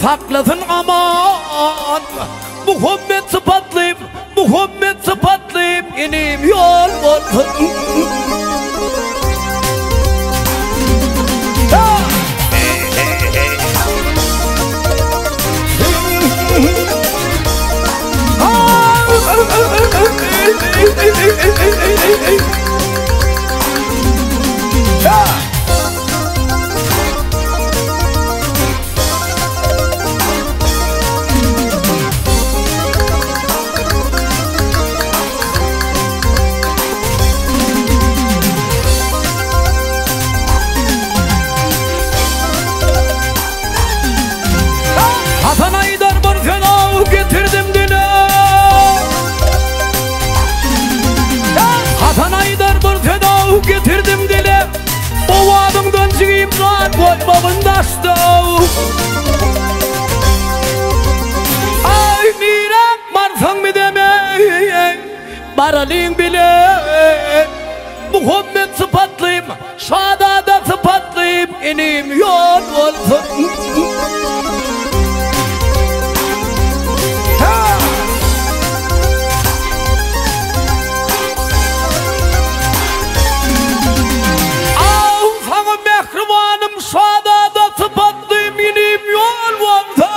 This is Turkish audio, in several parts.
saklasın aman. Muhammed sıfatlayıp, Muhammed sıfatlayıp inim yol olsun. Hasan Aydar bir fena getirdim dile. Hasan Aydar bir fena getirdim dile. O adımdan çıkayım rahat koymamın taştı. Ay mirak varsan mı deme, baralıyım bile. Muhammed sıfatlayayım, şadada sıfatlayayım, inim yol olsun. Şadada sıfatlayayım, inim yol olsun.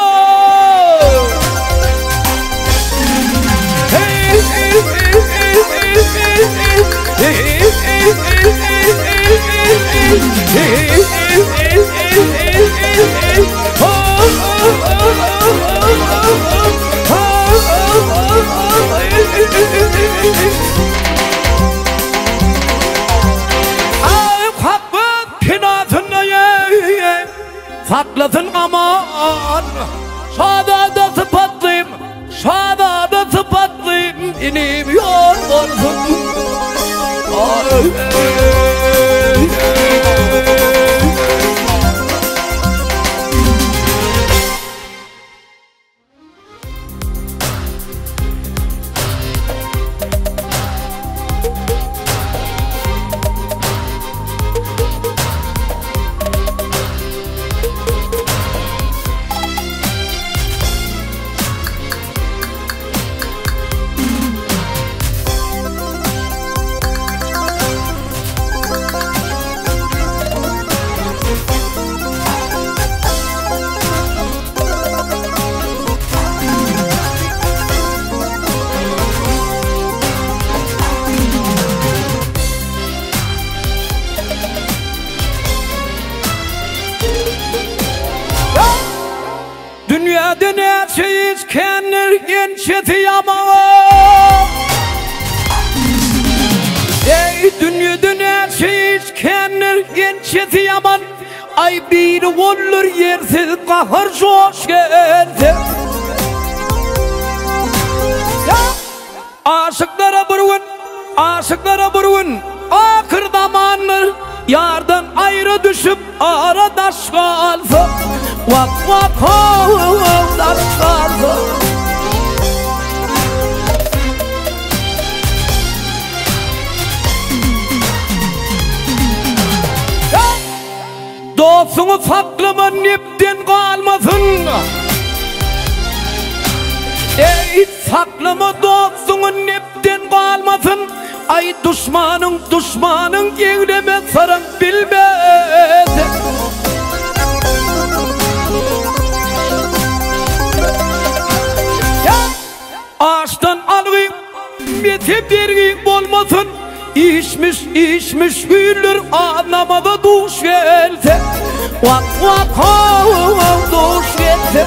Saklasın aman. Şadada sıfatlayayım, şadada sıfatlayayım, inim yol olsun. Dünyada ne şey kendir gençeti yamağı. Ey dünyada ne şey kendir gençeti yaman. Ay bir olur yersiz kahır hoş geldi. Aşıklara burun akır zamanlar. Yardan ayrı düşüp aradaş kalsa. Vak vak daş kalsa. Dostunu saklama nepten kalmasın. Ey saklama dostunu nepten kalmasın. Ay düşmanın eyleme sarın bilmez. Ağaçtan alayım, mete bergiyim olmasın. İşmiş güller anlamada duş gelse. Vak duş gelse.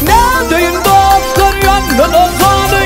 Ne deyin doktor yanına sanı.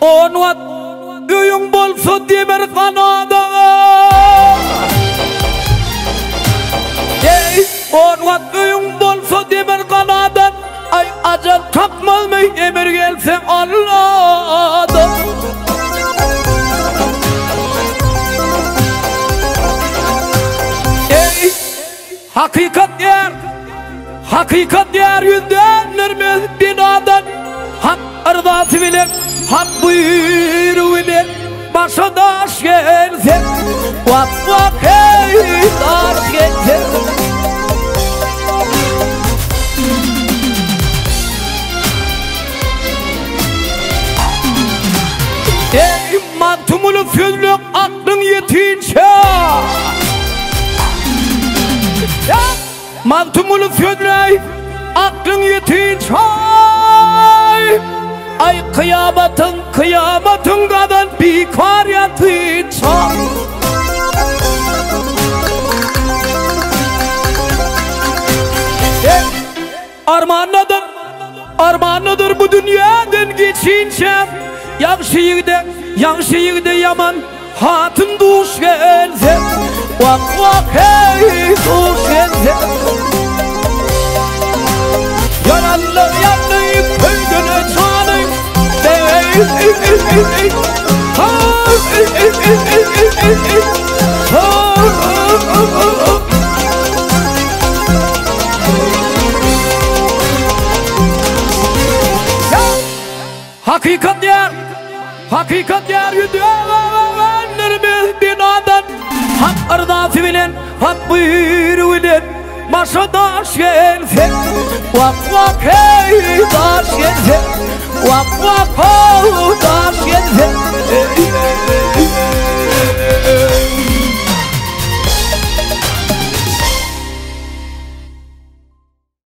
Onwat köyün bolsa demir kanada ey 10 kat köyün bolsa demir kanadan ay acan tapmaz mı emir gelse Allah'dan ey hakikat yer yüzdenirmez binadan hak ırdası bilir hak buyruğu bilir başa daş gelse vak vak hey daş gelse ey mantumulu sözlük aklın yetince mantumulu sözlük aklın yetince ay kıyamatın kadar bir kar yatınca armağanıdır bu dünyadan geçince Yanşıyı da yaman hatın duş gelse vak vak hey duş gelse yanarlı yanlayıp öldüne çağlayıp hakikat yer yüzdenirmez binadan hak ırdası bilen hak buyruğu bilen başa daş gelse vak vak hey daş gelse vak vak ho daş gelse